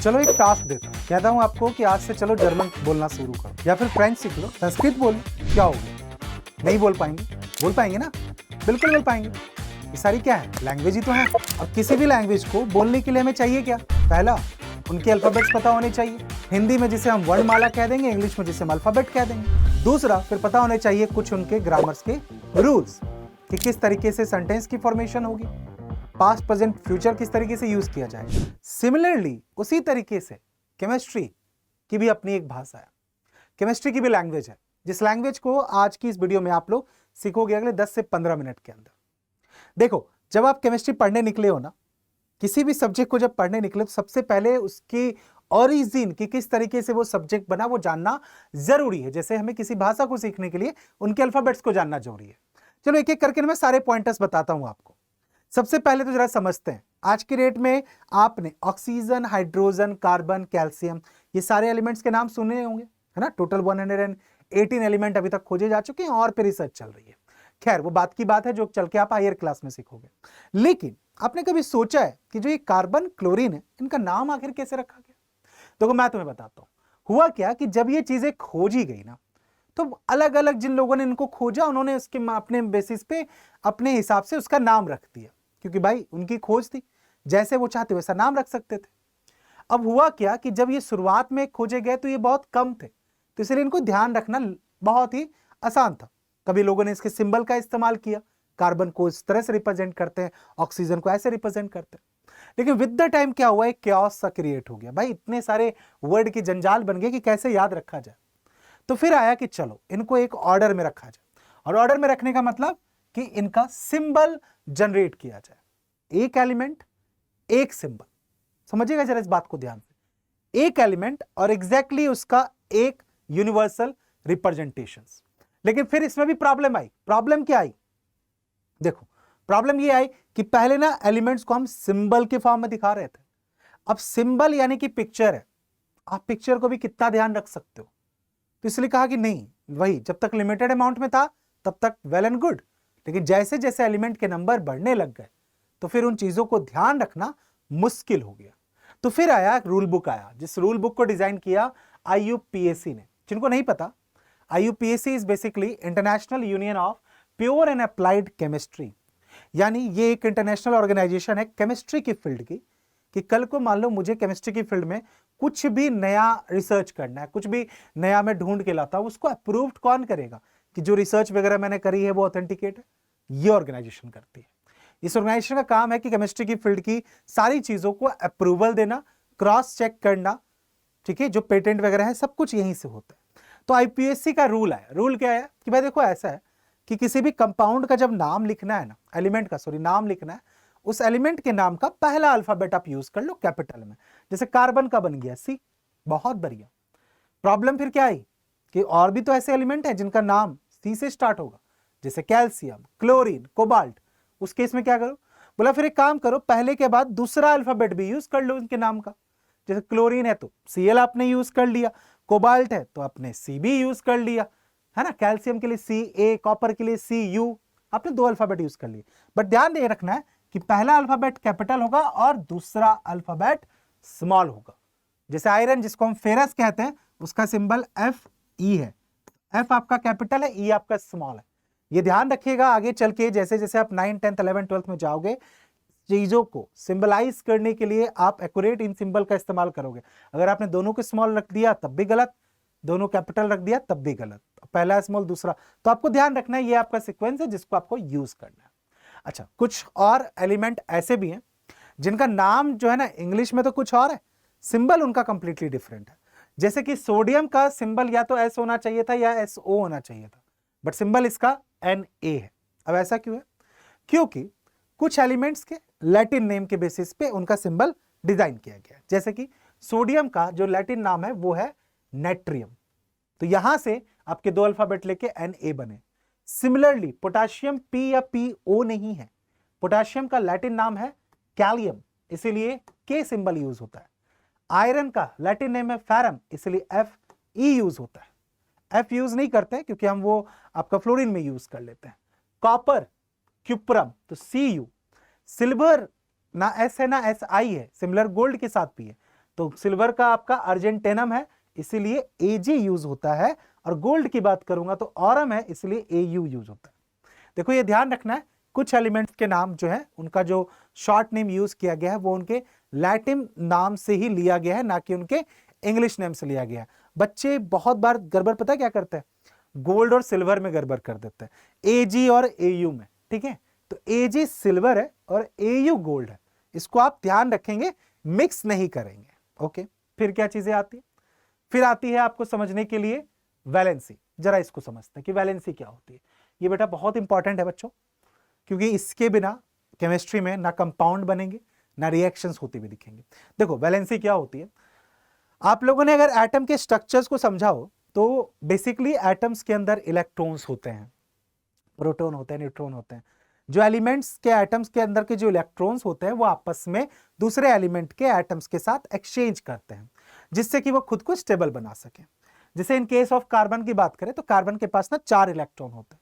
चलो एक टास्क देता हूँ, कहता हूँ आपको कि आज से चलो जर्मन बोलना शुरू करो या फिर फ्रेंच सीख लो, संस्कृत बोलो, क्या होगा? नहीं बोल पाएंगे? बोल पाएंगे ना? बिल्कुल बोल पाएंगे। ये सारी क्या है? लैंग्वेज ही तो है। और किसी भी लैंग्वेज को बोलने के लिए हमें चाहिए क्या? पहला, उनके अल्फाबेट्स पता होने चाहिए। हिंदी में जिसे हम वर्णमाला कह देंगे, इंग्लिश में जिसे हम अल्फाबेट कह देंगे। दूसरा, फिर पता होने चाहिए कुछ उनके ग्रामर्स के रूल्स कि किस तरीके से सेंटेंस की फॉर्मेशन होगी, पास्ट प्रेजेंट फ्यूचर किस तरीके से यूज किया जाएगा। सिमिलरली उसी तरीके से केमिस्ट्री की भी अपनी एक भाषा है, केमिस्ट्री की भी लैंग्वेज है, जिस लैंग्वेज को आज की इस वीडियो में आप लोग सीखोगे अगले 10 से 15 मिनट के अंदर। देखो, जब आप केमिस्ट्री पढ़ने निकले हो ना, किसी भी सब्जेक्ट को जब पढ़ने निकले तो सबसे पहले उसकी ओरिजिन कि किस तरीके से वो सब्जेक्ट बना वो जानना जरूरी है। जैसे हमें किसी भाषा को सीखने के लिए उनके अल्फाबेट्स को जानना जरूरी है। चलो एक एक करके मैं सारे पॉइंटर्स बताता हूं आपको। सबसे पहले तो जरा समझते हैं, आज की डेट में आपने ऑक्सीजन, हाइड्रोजन, कार्बन, कैल्शियम, ये सारे एलिमेंट्स के नाम सुने होंगे, है ना। टोटल 118 एलिमेंट अभी तक खोजे जा चुके हैं और पे रिसर्च चल रही है। खैर वो बात की बात है जो चल के आप हायर क्लास में सीखोगे। लेकिन आपने कभी सोचा है कि जो ये कार्बन, क्लोरीन है, इनका नाम आखिर कैसे रखा गया? देखो मैं तुम्हें बताता हूं। हुआ क्या कि जब ये चीजें खोजी गई ना, तो अलग अलग जिन लोगों ने इनको खोजा उन्होंने उसके अपने बेसिस पे अपने हिसाब से उसका नाम रख दिया, क्योंकि भाई उनकी खोज थी, जैसे वो चाहते वैसा नाम रख सकते थे। अब हुआ क्या कि जब ये शुरुआत में खोजे गए तो ये बहुत कम थे, तो इसलिए इनको ध्यान रखना बहुत ही आसान था। कभी लोगों ने इसके सिंबल का इस्तेमाल किया, कार्बन को इस तरह से रिप्रेजेंट करते हैं, ऑक्सीजन को ऐसे रिप्रेजेंट करते हैं। लेकिन विद द टाइम क्या हुआ, एक क्याओस सा क्रिएट हो गया। भाई इतने सारे वर्ड की जंजाल बन गए कि कैसे याद रखा जाए। तो फिर आया कि चलो इनको एक ऑर्डर में रखा जाए, और ऑर्डर में रखने का मतलब कि इनका सिंबल जनरेट किया जाए। एक एलिमेंट एक सिंबल, समझिएगा जरा इस बात को ध्यान से। एक एलिमेंट और एग्जैक्टली उसका एक यूनिवर्सल रिप्रेजेंटेशन। लेकिन फिर इसमें भी प्रॉब्लम आई। प्रॉब्लम क्या आई? देखो प्रॉब्लम ये आई कि पहले ना एलिमेंट्स को हम सिंबल के फॉर्म में दिखा रहे थे। अब सिंबल यानी कि पिक्चर है, आप पिक्चर को भी कितना ध्यान रख सकते हो, तो इसलिए कहा कि नहीं, वही जब तक लिमिटेड अमाउंट में था तब तक वेल एंड गुड, लेकिन जैसे जैसे एलिमेंट के नंबर बढ़ने लग गए तो फिर उन चीजों को ध्यान रखना मुश्किल हो गया। तो फिर आया रूल बुक आया, जिस रूल बुक को डिजाइन किया IUPAC ने। जिनको नहीं पता, IUPAC is basically international union of pure and applied chemistry, यानी ये एक इंटरनेशनल ऑर्गेनाइजेशन है केमिस्ट्री की फील्ड की, कि कल को मान लो मुझे केमिस्ट्री की फील्ड में कुछ भी नया रिसर्च करना है, कुछ भी नया मैं ढूंढ के लाता हूं, उसको अप्रूव्ड कौन करेगा कि जो रिसर्च वगैरह मैंने करी है वो ऑथेंटिकेट है? ये ऑर्गेनाइजेशन करती है। इस ऑर्गेनाइजेशन का काम है कि केमिस्ट्री की फील्ड की सारी चीजों को अप्रूवल देना, क्रॉस चेक करना, ठीक है, जो पेटेंट वगैरह है सब कुछ यहीं से होता है। तो IPSC का रूल है। रूल क्या है कि भाई देखो ऐसा है कि किसी भी कंपाउंड का जब नाम लिखना है ना, एलिमेंट का सॉरी नाम लिखना है, उस एलिमेंट के नाम का पहला अल्फाबेट आप यूज कर लो कैपिटल में। जैसे कार्बन का बन गया C, बहुत बढ़िया। प्रॉब्लम फिर क्या आई कि और भी तो ऐसे एलिमेंट हैं जिनका नाम C से स्टार्ट होगा, जैसे कैल्शियम, क्लोरीन, कोबाल्ट। उस केस में क्या करो? बोला फिर एक काम करो, पहले के बाद दूसरा अल्फाबेट भी यूज कर लो उनके नाम का। जैसे क्लोरीन है तो Cl आपने यूज कर लिया, कोबाल्ट है तो आपने C भी यूज कर लिया, है ना। कैल्शियम के लिए Ca, कॉपर के लिए Cu, आपने 2 अल्फाबेट यूज कर लिए। बट ध्यान दे रखना है कि पहला अल्फाबेट कैपिटल होगा और दूसरा अल्फाबेट स्मॉल होगा। जैसे आयरन जिसको हम फेरस कहते हैं, उसका सिंबल Fe है। F आपका कैपिटल है, E आपका स्मॉल है। ये ध्यान रखिएगा आगे चल के, जैसे जैसे आप 9, 10, 11, 12 में जाओगे, चीजों को सिंबलाइज करने के लिए आप एक्यूरेट इन सिंबल का इस्तेमाल करोगे। अगर आपने दोनों को स्मॉल रख दिया तब भी गलत, दोनों कैपिटल रख दिया तब भी गलत, पहला स्मॉल दूसरा। तो आपको ध्यान रखना है ये आपका सीक्वेंस है जिसको आपको यूज करना है। अच्छा, कुछ और एलिमेंट ऐसे भी हैं जिनका नाम जो है ना इंग्लिश में तो कुछ और है, सिंबल उनका कंप्लीटली डिफरेंट है। जैसे कि सोडियम का सिंबल या तो S होना चाहिए था या SO होना चाहिए था, बट सिंबल इसका Na है। अब ऐसा क्यों है? क्योंकि कुछ एलिमेंट्स के लैटिन नेम के बेसिस पे उनका सिंबल डिजाइन किया गया है। जैसे कि सोडियम का जो लैटिन नाम है वो है नेट्रियम, तो यहां से आपके 2 अल्फाबेट लेके Na बने। सिमिलरली पोटाशियम P या PO नहीं है, पोटाशियम का लैटिन नाम है कैलियम, इसीलिए K सिंबल यूज होता है। आयरन का लैटिन नेम है फेरम, इसलिए Fe यूज होता है। F यूज नहीं करते क्योंकि हम वो आपका फ्लोरीन में यूज कर लेते हैं। कॉपर क्यूप्रम, तो Cu। सिल्वर ना S है ना Si है, सिमिलर गोल्ड के साथ भी है, तो सिल्वर का आपका अर्जेंटेनम है इसीलिए Ag यूज होता है, और गोल्ड की बात करूंगा तो ऑरम है इसलिए Au यूज होता है। देखो ये ध्यान रखना है, कुछ एलिमेंट्स के नाम जो है उनका जो शॉर्ट नेम यूज किया गया है वो उनके लैटिन नाम से ही लिया गया है, ना कि उनके इंग्लिश नेम से लिया गया है। बच्चे बहुत बार गड़बड़ पता है क्या करते हैं, गोल्ड और सिल्वर में गड़बड़ कर देते हैं, Ag और Au में, ठीक है। तो Ag सिल्वर है और Au गोल्ड है, इसको आप ध्यान रखेंगे, मिक्स नहीं करेंगे। ओके, फिर क्या चीजें आती है, फिर आती है आपको समझने के लिए वैलेंसी। जरा इसको समझते हैं कि वैलेंसी क्या होती है। ये बेटा बहुत इंपॉर्टेंट है बच्चों, क्योंकि इसके बिना केमिस्ट्री में ना कंपाउंड बनेंगे ना रिएक्शंस होती हुई दिखेंगे। देखो वैलेंसी क्या होती है, आप लोगों ने अगर एटम के स्ट्रक्चर्स को समझा हो तो बेसिकली एटम्स के अंदर इलेक्ट्रॉन्स होते हैं, प्रोटॉन होते हैं, न्यूट्रॉन होते हैं। जो एलिमेंट्स के एटम्स के अंदर के जो इलेक्ट्रॉन्स होते हैं वो आपस में दूसरे एलिमेंट के एटम्स के साथ एक्सचेंज करते हैं, जिससे कि वो खुद को स्टेबल बना सके। जैसे इन केस ऑफ कार्बन की बात करें तो कार्बन के पास ना 4 इलेक्ट्रॉन होते हैं।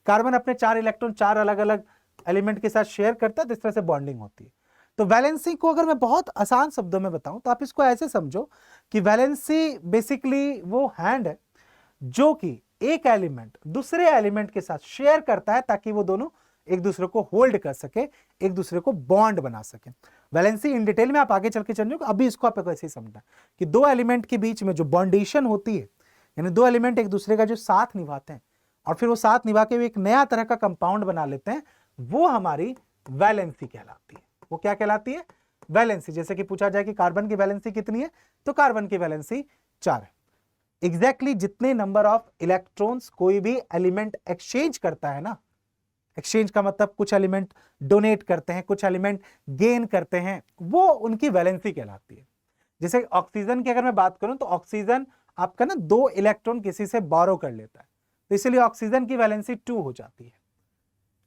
कार्बन अपने 4 इलेक्ट्रॉन 4 अलग अलग एलिमेंट के साथ शेयर करता है, तो इस तरह से बॉन्डिंग होती है। तो वैलेंसी को अगर मैं बहुत आसान शब्दों में बताऊं तो आप इसको ऐसे समझो कि वैलेंसी बेसिकली वो हैंड है जो कि एक एलिमेंट दूसरे एलिमेंट के साथ शेयर करता है ताकि वो दोनों एक दूसरे को होल्ड कर सके, एक दूसरे को बॉन्ड बना सके। वैलेंसी इन डिटेल में आप आगे चल के समझो, अभी इसको आपको ऐसे ही समझना कि दो एलिमेंट के बीच में जो बॉन्डेशन होती है, यानी दो एलिमेंट एक दूसरे का जो साथ निभाते हैं और फिर वो साथ निभा के एक नया तरह का कंपाउंड बना लेते हैं, वो हमारी वैलेंसी कहलाती है। वो क्या कहलाती है, वैलेंसी। जैसे कि पूछा जाए कि कार्बन की वैलेंसी कितनी है, तो कार्बन की वैलेंसी 4 है। एग्जैक्टली जितने नंबर ऑफ इलेक्ट्रॉन्स कोई भी एलिमेंट एक्सचेंज करता है ना, एक्सचेंज का मतलब कुछ एलिमेंट डोनेट करते हैं, कुछ एलिमेंट गेन करते हैं, वो उनकी वैलेंसी कहलाती है। जैसे ऑक्सीजन की अगर मैं बात करूं तो ऑक्सीजन आपका ना 2 इलेक्ट्रॉन किसी से बोरो कर लेता है, तो इसलिए ऑक्सीजन की वैलेंसी 2 हो जाती है।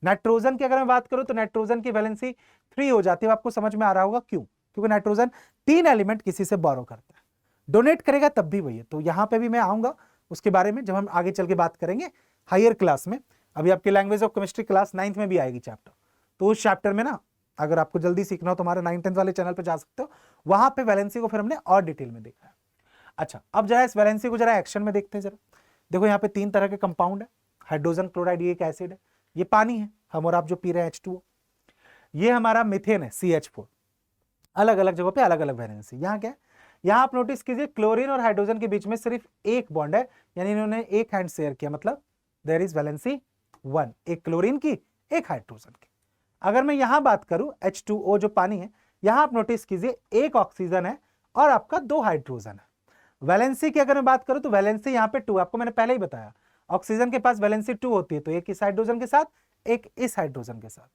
नाइट्रोजन की अगर मैं बात करूं तो नाइट्रोजन की वैलेंसी 3 हो जाती है। आपको समझ में आ रहा होगा क्यों, क्योंकि नाइट्रोजन 3 एलिमेंट किसी से बोरो करता है, डोनेट करेगा तब भी वही है। तो यहां पे भी मैं आऊंगा उसके बारे में जब हम आगे चल के बात करेंगे हायर क्लास में। अभी आपकी language of chemistry class 9th में भी आएगी चैप्टर, तो उस चैप्टर में ना अगर आपको जल्दी सीखना हो तो हमारे 9th-10th वाले चैनल पे जा सकते हो, वहां पे वैलेंसी को फिर हमने और डिटेल में देखा है। अच्छा, अब जरा इस वैलेंसी को जरा एक्शन में देखते हैं। जरा देखो यहाँ पे 3 तरह के कंपाउंड है, हाइड्रोजन क्लोराइड, ये एक एसिड है, ये पानी है, हम और आप जो पी रहे हैं H2O, ये हमारा मीथेन है CH4। अलग अलग जगहों पे अलग अलग वैलेंसी। यहाँ क्या है, यहाँ आप नोटिस कीजिए क्लोरीन और हाइड्रोजन के बीच में सिर्फ एक बॉन्ड है, यानी इन्होंने एक हैंड शेयर किया, मतलब देयर इज वैलेंसी 1, एक क्लोरीन की एक हाइड्रोजन की। अगर मैं यहां बात करूं H2O जो पानी है, यहां आप नोटिस कीजिए एक ऑक्सीजन है और आपका 2 हाइड्रोजन है। वैलेंसी की अगर मैं बात करूं तो वैलेंसी यहां पे 2, आपको मैंने पहले ही बताया ऑक्सीजन के पास वैलेंसी 2 होती है, तो एक इस हाइड्रोजन के साथ एक इस हाइड्रोजन के साथ।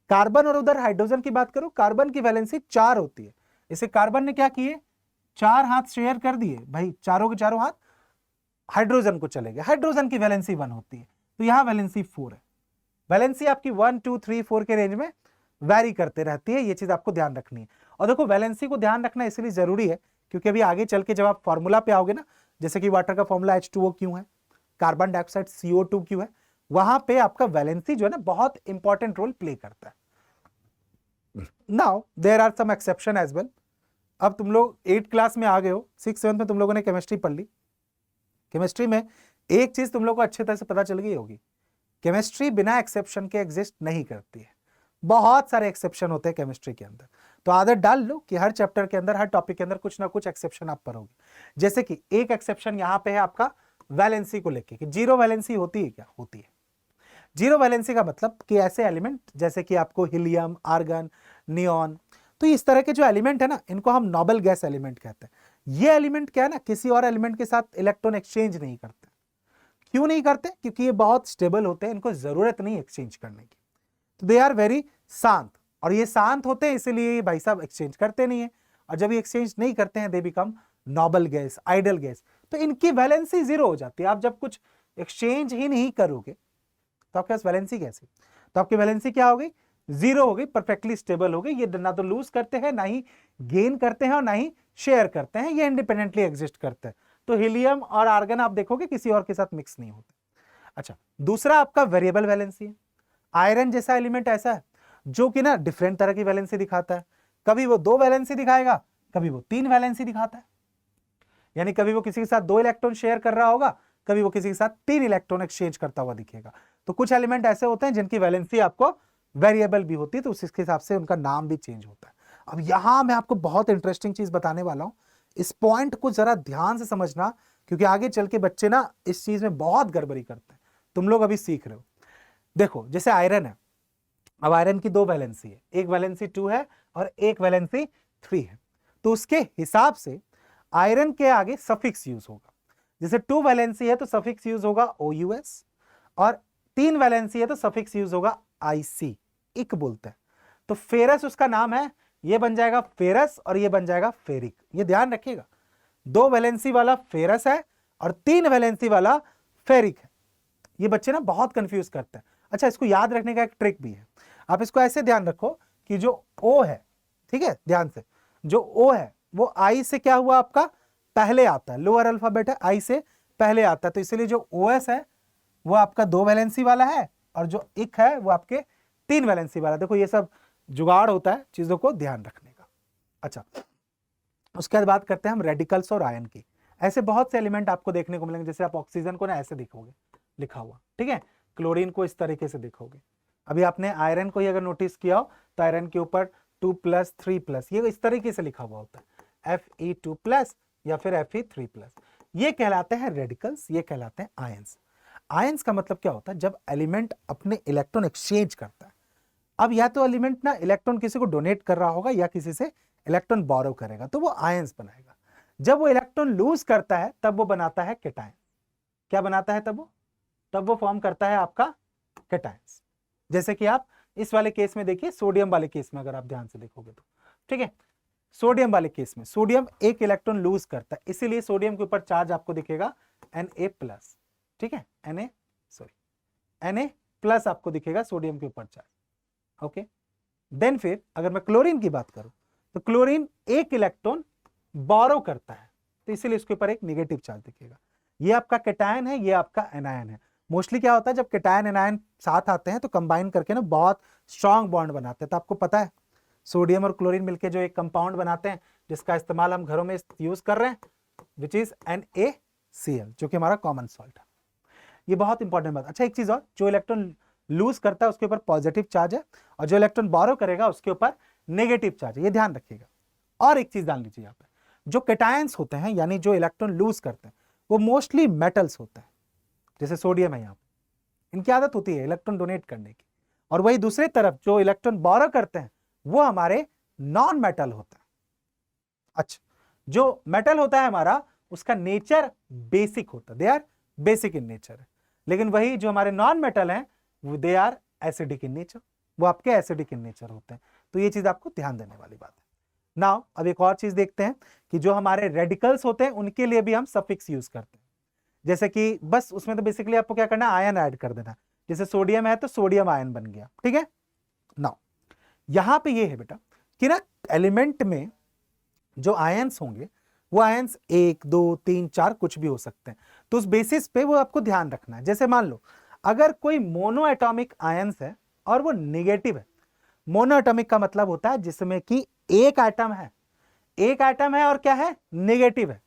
कार्बन और उधर हाइड्रोजन की बात करूं, कार्बन की वैलेंसी 4 होती है। इसे कार्बन ने क्या किए, 4 हाथ शेयर कर दिए, भाई चारों के चारों हाथ हाइड्रोजन को चले गए, हाइड्रोजन की वैलेंसी 1 होती है, तो यहां वैलेंसी 4 है। वैलेंसी आपकी 1, 2, 3, 4 के रेंज में वैरी करते रहती है, ये चीज आपको ध्यान रखनी है। और देखो वैलेंसी को ध्यान रखना इसलिए जरूरी है क्योंकि अभी आगे चल के जब आप फॉर्मूला पे आओगे ना, जैसे कि वाटर का फॉर्मूला H2O क्यों है, कार्बन डाइऑक्साइड CO2 क्यों है, वहां पे आपका वैलेंसी जो है ना बहुत इंपॉर्टेंट रोल प्ले करता है। Now there are some exception as well. अब तुम लोग 8th क्लास में आ गए हो, 6th 7th में तुम लोगों ने केमिस्ट्री पढ़ ली। केमिस्ट्री में एक चीज तुम लोग को अच्छे तरह से पता चल गई होगी, केमिस्ट्री बिना एक्सेप्शन के एग्जिस्ट नहीं करती है। बहुत सारे एक्सेप्शन होते हैं केमिस्ट्री के अंदर, तो आदत डाल लो कि हर चैप्टर के अंदर, हर टॉपिक के अंदर कुछ ना कुछ एक्सेप्शन आप पढ़ोगे। जैसे कि एक एक्सेप्शन यहाँ पे है आपका वैलेंसी को लेके कि जीरो वैलेंसी होती है, क्या होती है। जीरो वैलेंसी का मतलब कि ऐसे एलिमेंट जैसे कि आपको हीलियम, आर्गन, नियॉन, तो इस तरह के जो एलिमेंट है ना, इनको हम नोबल गैस एलिमेंट कहते हैं। ये एलिमेंट क्या है ना, किसी और एलिमेंट के साथ इलेक्ट्रॉन एक्सचेंज नहीं करते। क्यों नहीं करते, क्योंकि ये बहुत स्टेबल होते हैं, इनको जरूरत नहीं एक्सचेंज करने की, तो दे आर वेरी शांत, और ये शांत होते हैं इसीलिए भाई साहब एक्सचेंज करते नहीं है। और जब ये एक्सचेंज नहीं करते हैं, they become noble gas, idol gas, तो इनकी वैलेंसी 0 हो जाती है। आप जब कुछ एक्सचेंज ही नहीं करोगे तो आपके पास वैलेंसी कैसे, तो आपकी वैलेंसी क्या हो गई, 0 हो गई, परफेक्टली स्टेबल हो गई। ये ना तो लूज करते हैं, ना ही गेन करते हैं, और ना ही शेयर करते हैं, ये इंडिपेंडेंटली एग्जिस्ट करते हैं। तो हीलियम और आर्गन आप देखोगे किसी और के साथ मिक्स नहीं होते। अच्छा, दूसरा आपका वेरिएबल वैलेंसी है। आयरन जैसा एलिमेंट ऐसा है जो कि ना डिफरेंट तरह की वैलेंसी दिखाता है, कभी वो 2 वैलेंसी दिखाएगा, कभी वो 3 वैलेंसी दिखाता है, यानी कभी वो किसी के साथ 2 इलेक्ट्रॉन शेयर कर रहा होगा, कभी वो किसी के साथ 3 इलेक्ट्रॉन एक्सचेंज करता हुआ दिखेगा। तो कुछ एलिमेंट ऐसे होते हैं जिनकी वैलेंसी आपको वेरिएबल भी होती है, तो उसके हिसाब से उनका नाम भी चेंज होता है। अब यहां मैं आपको बहुत इंटरेस्टिंग चीज बताने वाला हूं, इस पॉइंट को जरा ध्यान से समझना, क्योंकि आगे चल के बच्चे ना इस चीज में बहुत गड़बड़ी करते हैं। तुम लोग अभी सीख रहे हो। देखो जैसे आयरन है, अब आयरन की 2 वैलेंसी है, एक वैलेंसी 2 है और एक वैलेंसी 3 है, तो उसके हिसाब से आयरन के आगे सफिक्स यूज होगा। जैसे 2 वैलेंसी है तो सफिक्स यूज होगा OUS, और 3 वैलेंसी है तो सफिक्स यूज होगा IC, इक बोलते हैं। तो फेरस उसका नाम है, ये बन जाएगा फेरस और ये बन जाएगा फेरिक। ये ध्यान रखिएगा, 2 वैलेंसी वाला फेरस है और 3 वैलेंसी वाला फेरिक है। ये बच्चे ना बहुत कंफ्यूज करते हैं। अच्छा, इसको याद रखने का एक ट्रिक भी है। आप इसको ऐसे ध्यान रखो कि जो O है, ठीक है, ध्यान से, जो O है वो I से क्या हुआ आपका पहले आता है, लोअर अल्फाबेट है, I से पहले आता है, तो इसलिए जो OS है वो आपका 2 वैलेंसी वाला है और जो इक है वो आपके 3 वैलेंसी वाला। देखो ये सब जुगाड़ होता है चीजों को ध्यान रखने का। अच्छा, उसके बाद बात करते हैं हम रेडिकल्स और आयन की। ऐसे बहुत से एलिमेंट आपको देखने को मिलेंगे, जैसे आप ऑक्सीजन को ना ऐसे दिखोगे लिखा हुआ, ठीक है, क्लोरीन को इस तरीके से देखोगे। अभी आपने आयरन को ही अगर नोटिस किया हो तो आयरन के ऊपर 2+, 3+, ये इस तरीके से लिखा हुआ होता है, Fe2+ या फिर Fe3+। ये कहलाते हैं रेडिकल्स, ये कहलाते हैं आयंस। आयंस का मतलब क्या होता है, जब एलिमेंट अपने इलेक्ट्रॉन एक्सचेंज करता है। अब या तो एलिमेंट ना इलेक्ट्रॉन किसी को डोनेट कर रहा होगा या किसी से इलेक्ट्रॉन बोरो करेगा, तो वो आयंस बनाएगा। जब वो इलेक्ट्रॉन लूज करता है तब वो बनाता है कैटायन। क्या बनाता है तब वो फॉर्म करता है आपका कैटायंस। जैसे कि आप इस वाले केस में देखिए, सोडियम वाले केस में अगर आप ध्यान से देखोगे तो, ठीक है, सोडियम वाले केस में सोडियम एक इलेक्ट्रॉन लूज करता है, इसीलिए सोडियम के ऊपर चार्ज आपको दिखेगा Na+, ठीक है, Na+ आपको दिखेगा सोडियम के ऊपर चार्ज। ओके, देन फिर अगर मैं क्लोरीन की बात करूं तो क्लोरीन एक इलेक्ट्रॉन बोरो करता है, तो इसीलिए इसके ऊपर एक नेगेटिव चार्ज दिखेगा। ये आपका कैटायन है, ये आपका एनायन है। मोस्टली क्या होता है, जब कैटायन एनायन साथ आते हैं तो कंबाइन करके ना बहुत स्ट्रॉन्ग बॉन्ड बनाते हैं। तो आपको पता है सोडियम और क्लोरीन मिलकर जो एक कंपाउंड बनाते हैं जिसका इस्तेमाल हम घरों में यूज कर रहे हैं, विच इज NaCl, जो कि हमारा कॉमन सॉल्ट है। ये बहुत इंपॉर्टेंट बात। अच्छा, एक चीज और, जो इलेक्ट्रॉन लूज करता है उसके ऊपर पॉजिटिव चार्ज है और जो इलेक्ट्रॉन बोरो करेगा उसके ऊपर नेगेटिव चार्ज है, ये ध्यान रखिएगा। और एक चीज डाल लीजिए यहाँ पे, जो कैटायंस होते हैं यानी जो इलेक्ट्रॉन लूज करते हैं वो मोस्टली मेटल्स होते हैं, जैसे सोडियम है यहाँ पे, इनकी आदत होती है इलेक्ट्रॉन डोनेट करने की। और वही दूसरी तरफ जो इलेक्ट्रॉन बोरो करते हैं वो हमारे नॉन मेटल होता है। अच्छा, जो मेटल होता है हमारा उसका नेचर बेसिक होता है, they are basic in nature, लेकिन वही जो हमारे नॉन मेटल हैं वो they are acidic in nature, वो आपके एसिडिक इन नेचर होते हैं। तो ये चीज आपको ध्यान देने वाली बात है। नाउ अब एक और चीज देखते हैं कि जो हमारे रेडिकल्स होते हैं उनके लिए भी हम सफिक्स यूज करते हैं। जैसे कि बस उसमें तो बेसिकली आपको क्या करना है, आयन ऐड कर देना। जैसे सोडियम है तो सोडियम आयन बन गया, ठीक है। नाउ यहां पे ये है बेटा कि ना एलिमेंट में जो आयंस होंगे वो आयंस 1, 2, 3, 4 कुछ भी हो सकते हैं। तो उस बेसिस पे वो आपको ध्यान रखना है। जैसे मान लो अगर कोई मोनो एटॉमिक आयंस है और वो नेगेटिव है, मोनो एटॉमिक का मतलब होता है जिसमें कि एक एटम है और क्या है, नेगेटिव है,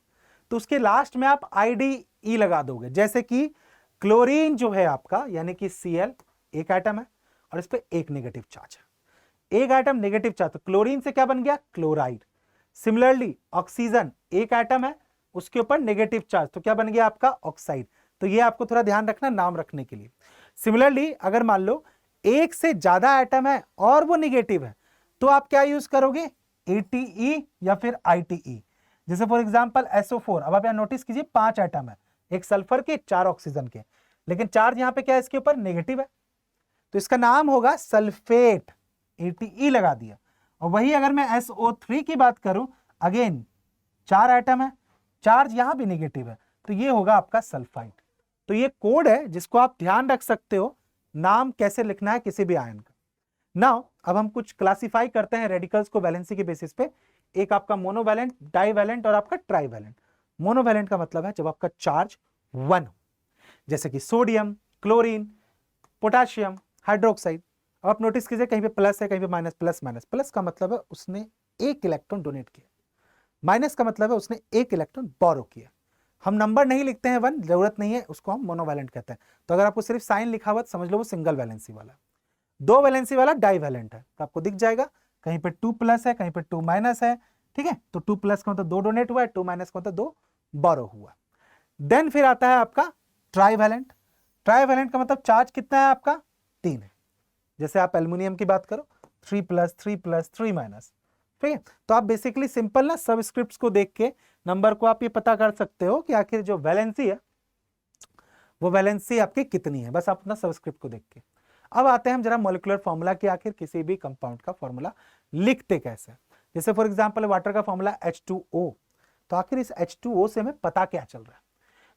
तो उसके लास्ट में आप IDE लगा दोगे। जैसे कि क्लोरीन जो है आपका यानी कि Cl एक एटम है और इस पे एक नेगेटिव चार्ज है, एक एटम नेगेटिव चार्ज, तो क्लोरीन से क्या बन गया, क्लोराइड। सिमिलरली ऑक्सीजन एक एटम है उसके ऊपर नेगेटिव चार्ज, तो क्या बन गया आपका, ऑक्साइड। तो ये आपको थोड़ा ध्यान रखना नाम रखने के लिए। सिमिलरली अगर मान लो एक से ज्यादा एटम है और वो नेगेटिव है तो आप क्या यूज करोगे, ATE या फिर ITE। जैसे फॉर एग्जांपल SO4, अब आप यहां नोटिस कीजिए 5 एटम है, एक सल्फर के 4 ऑक्सीजन के, लेकिन चार्ज यहां पे क्या है, इसके ऊपर नेगेटिव है, तो इसका नाम होगा सल्फेट, ATE लगा दिया। और वही अगर मैं SO3 की बात करूं, अगेन 4 एटम है, चार्ज यहां भी नेगेटिव है, तो ये होगा आपका सल्फाइड। तो ये कोड है जिसको आप ध्यान रख सकते हो, नाम कैसे लिखना है किसी भी आयन का। नाउ अब हम कुछ क्लासिफाई करते हैं रेडिकल्स को वैलेंसी के बेसिस पे। एक आपका मोनोवैलेंट, डाईवैलेंट और आपका ट्राईवैलेंट। मोनोवैलेंट का मतलब है जब आपका चार्ज 1 हो, जैसे कि सोडियम, क्लोरीन, पोटाशियम, हाइड्रोक्साइड। अब आप नोटिस कीजिए कहीं पे प्लस है कहीं पे माइनस, प्लस माइनस, प्लस का मतलब है उसने एक इलेक्ट्रॉन डोनेट किया, माइनस का मतलब है उसने एक इलेक्ट्रॉन बोरो किया। हम नंबर नहीं लिखते हैं 1, जरूरत नहीं है, उसको हम मोनोवैलेंट कहते हैं। तो अगर आपको सिर्फ साइन लिखा हुआ तो समझ लो वो सिंगल वैलेंसी वाला। 2 वैलेंसी वाला डाइवैलेंट है, तो आपको दिख जाएगा कहीं पे 2 प्लस है, कहीं पे 2 माइनस है, ठीक है। तो 2 प्लस का मतलब 2 डोनेट हुआ है, 2 माइनस का मतलब 2 बोरो हुआ। देन फिर आता है आपका ट्राइवैलेंट। ट्राइवैलेंट का मतलब चार्ज कितना है आपका, 3 है। जैसे आप एल्युमिनियम की बात करो 3 प्लस 3 प्लस 3 माइनस, ठीक है। तो आप बेसिकली सिंपल ना सबस्क्रिप्ट्स को देख के नंबर को आप ये पता कर सकते हो कि आखिर जो वैलेंसी है वो वैलेंसी आपकी कितनी है, बस आप अपना सबस्क्रिप्ट को देख के। अब आते हैं हम जरा मॉलिक्यूलर फॉर्मूला कि आखिर किसी भी कंपाउंड का फॉर्मूला लिखते कैसे। जैसे फॉर एग्जांपल वाटर का फॉर्मूला H2O, तो आखिर इस H2O से हमें पता क्या चल रहा है।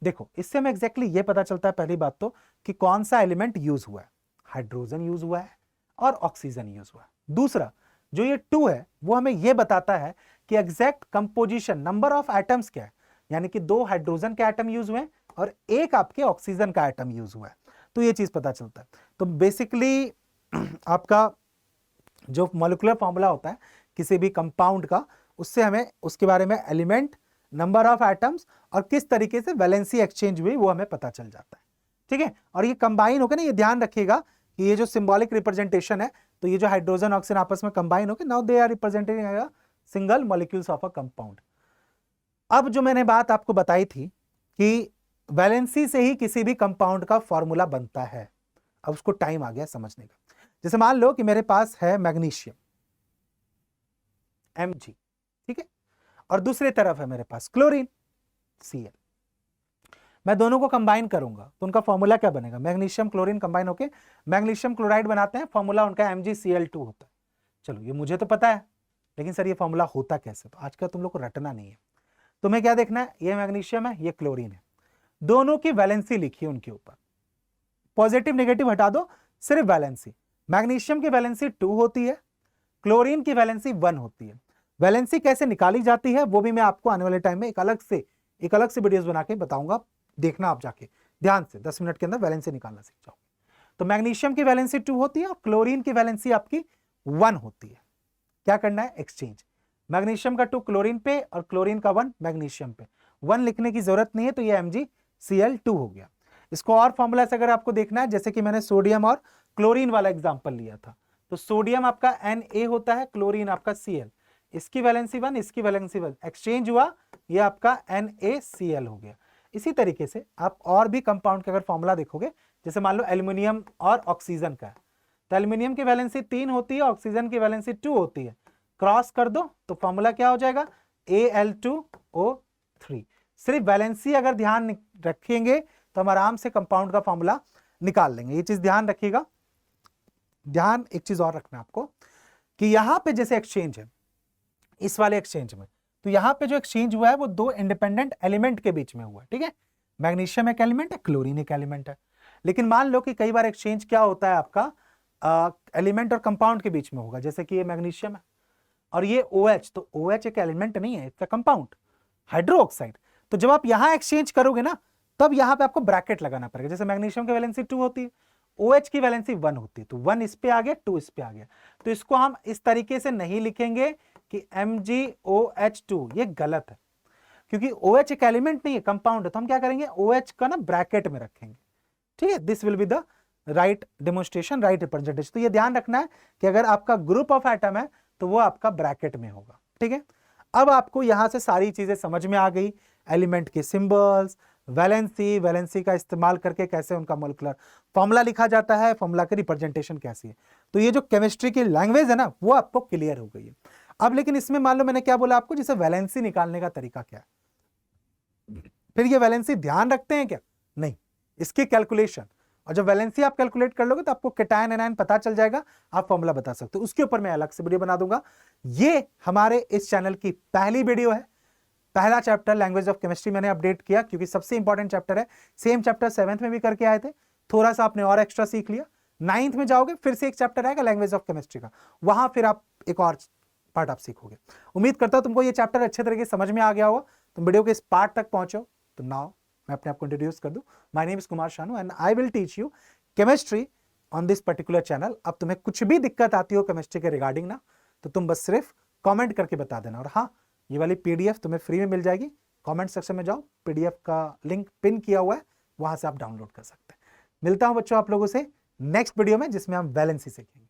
देखो इससे हमें एग्जैक्टली ये पता चलता है पहली बात तो कि कौन सा एलिमेंट यूज हुआ है, हाइड्रोजन यूज हुआ है और ऑक्सीजन यूज हुआ है। दूसरा जो ये 2 है वो हमें ये बताता है कि exact composition number of atoms क्या है, यानी कि 2 हाइड्रोजन के एटम यूज हुए और एक आपके ऑक्सीजन का एटम यूज हुआ है, तो ये चीज पता चलता है। तो बेसिकली आपका जो मॉलिक्यूलर फॉर्मूला होता है किसी भी कंपाउंड का, उससे हमें उसके बारे में एलिमेंट, नंबर ऑफ एटम्स और किस तरीके से वैलेंसी एक्सचेंज हुई वो हमें पता चल जाता है, ठीक है। और ये कंबाइन होकर ना, ये ध्यान रखिएगा कि ये जो सिंबॉलिक रिप्रेजेंटेशन है, तो ये जो हाइड्रोजन ऑक्सीजन आपस में कंबाइन होकर now they are representing single molecules of a compound. अब जो मैंने बात आपको बताई थी कि वैलेंसी से ही किसी भी कंपाउंड का फॉर्मूला बनता है, अब उसको टाइम आ गया समझने का। जैसे मान लो कि मेरे पास है मैग्नीशियम Mg, ठीक है, और दूसरी तरफ है मेरे पास क्लोरीन Cl। मैं दोनों को कंबाइन करूंगा तो उनका फॉर्मूला क्या बनेगा, मैग्नीशियम क्लोरीन कंबाइन होके मैग्नीशियम क्लोराइड बनाते हैं, फॉर्मूला उनका MgCl2 होता है। चलो ये मुझे तो पता है, लेकिन सर ये फॉर्मूला होता कैसे, तो आज का तुम लोग को रटना नहीं है। तुम्हें क्या देखना है, ये मैग्नीशियम है ये क्लोरीन है, दोनों की वैलेंसी लिखिए उनके ऊपर, पॉजिटिव नेगेटिव हटा दो, सिर्फ वैलेंसी। मैग्नीशियम की वैलेंसी 2 होती है, क्लोरीन की वैलेंसी 1 होती है। वैलेंसी कैसे निकाली जाती है वो भी मैं आपको आने वाले टाइम में एक अलग से वीडियोस बना के बताऊंगा, देखना आप जाके ध्यान से, 10 मिनट के अंदर वैलेंसी निकालना सीख जाओगे। तो मैग्नीशियम की वैलेंसी 2 होती है और क्लोरीन की वैलेंसी आपकी 1 होती है। क्या करना है, एक्सचेंज, मैग्नीशियम का 2 क्लोरीन पे और क्लोरीन का 1 मैग्नीशियम पे। 1 लिखने की जरूरत नहीं है, तो ये MgCl2 हो गया। इसको और फॉर्मूला से अगर आपको देखना है, जैसे कि मैंने सोडियम और क्लोरीन वाला एग्जांपल लिया था, तो सोडियम आपका Na होता है, क्लोरीन आपका Cl, इसकी वैलेंसी 1 इसकी वैलेंसी 1, एक्सचेंज हुआ, ये आपका NaCl हो गया। इसी तरीके से आप और भी कंपाउंड का अगर फॉर्मूला देखोगे, जैसे मान लो एल्युमिनियम और ऑक्सीजन का है, तो एल्युमिनियम की वैलेंसी 3 होती है, ऑक्सीजन की वैलेंसी 2 होती है, क्रॉस कर दो तो फॉर्मूला क्या हो जाएगा, Al2O3। सिर्फ वैलेंसी अगर ध्यान रखेंगे तो हम आराम से कंपाउंड का फॉर्मूला निकाल लेंगे। ये चीज ध्यान रखिएगा। ध्यान एक चीज और रखना आपको कि यहां पे जैसे एक्सचेंज है, इस वाले एक्सचेंज में, तो यहां पे जो एक्सचेंज हुआ है वो 2 इंडिपेंडेंट एलिमेंट के बीच में हुआ है, ठीक है। मैग्नीशियम एक एलिमेंट है, क्लोरीन एक एलिमेंट है। लेकिन मान लो कि कई बार एक्सचेंज क्या होता है आपका एलिमेंट और कंपाउंड के बीच में होगा, जैसे कि ये मैग्नीशियम है और ये OH, तो OH एक एलिमेंट नहीं है, इट्स अ कंपाउंड, हाइड्रोक्साइड। तो जब आप यहां एक्सचेंज करोगे ना, तब यहां पे आपको ब्रैकेट लगाना पड़ेगा। जैसे मैग्नीशियम की वैलेंसी 2 होती है, OH की वैलेंसी 1 होती है, तो 1 इस पे आ गया, 2 इस पे आ गया। तो इसको हम इस तरीके से नहीं लिखेंगे कि MgOH2, ये गलत है, क्योंकि OH एक एलिमेंट नहीं है, कंपाउंड है। तो हम क्या करेंगे, OH का ना ब्रैकेट में रखेंगे, ठीक है। This will be the right demonstration, right representation. तो ये ध्यान रखना है कि अगर आपका ग्रुप ऑफ एटम है तो वो आपका ब्रैकेट में होगा, ठीक है। अब आपको यहां से सारी चीजें समझ में आ गई, एलिमेंट के सिंबल्स, वैलेंसी का इस्तेमाल करके कैसे उनका मॉलिक्यूलर फॉर्मूला लिखा जाता है, फॉर्मूला की रिप्रेजेंटेशन कैसी है। तो ये जो केमिस्ट्री की लैंग्वेज है ना, वो आपको क्लियर हो गई है। अब लेकिन इसमें मान लो मैंने क्या बोला आपको, जैसे वैलेंसी निकालने का तरीका क्या है, फिर ये वैलेंसी ध्यान रखते हैं क्या, नहीं, इसकी कैलकुलेशन, और जब वैलेंसी आप कैलकुलेट कर लोगे तो आपको कैटायन एनायन पता चल जाएगा, आप फॉर्मूला बता सकते हो। उसके ऊपर मैं अलग से वीडियो बना दूंगा। ये हमारे इस चैनल की पहली वीडियो है, पहला चैप्टर लैंग्वेज ऑफ केमिस्ट्री मैंने अपडेट किया, क्योंकि सबसे इंपॉर्टेंट चैप्टर है। सेम चैप्टर 7th में भी करके आए थे, थोड़ा सा आपने और एक्स्ट्रा सीख लिया। 9th में जाओगे फिर से एक चैप्टर आएगा लैंग्वेज ऑफ केमिस्ट्री का, वहां फिर आप एक और पार्ट आप सीखोगे। उम्मीद करता हूं तुमको ये चैप्टर अच्छे तरीके से समझ में आ गया होगा, तुम वीडियो के इस पार्ट तक पहुंचो। तो नाउ मैं अपने आप को इंट्रोड्यूस कर दूं, my name is Kumar Shanu and I will teach you chemistry on this particular channel. अब तुम्हें कुछ भी दिक्कत आती हो केमिस्ट्री के रिगार्डिंग ना, तो तुम बस सिर्फ कमेंट करके बता देना। और हाँ, ये वाली PDF तुम्हें फ्री में मिल जाएगी। कमेंट सेक्शन में जाओ, PDF का लिंक पिन किया हुआ है, वहां से आप डाउनलोड कर सकते हैं। मिलता हूं बच्चों आप लोगों से नेक्स्ट वीडियो में, जिसमें हम वैलेंसी सीखेंगे।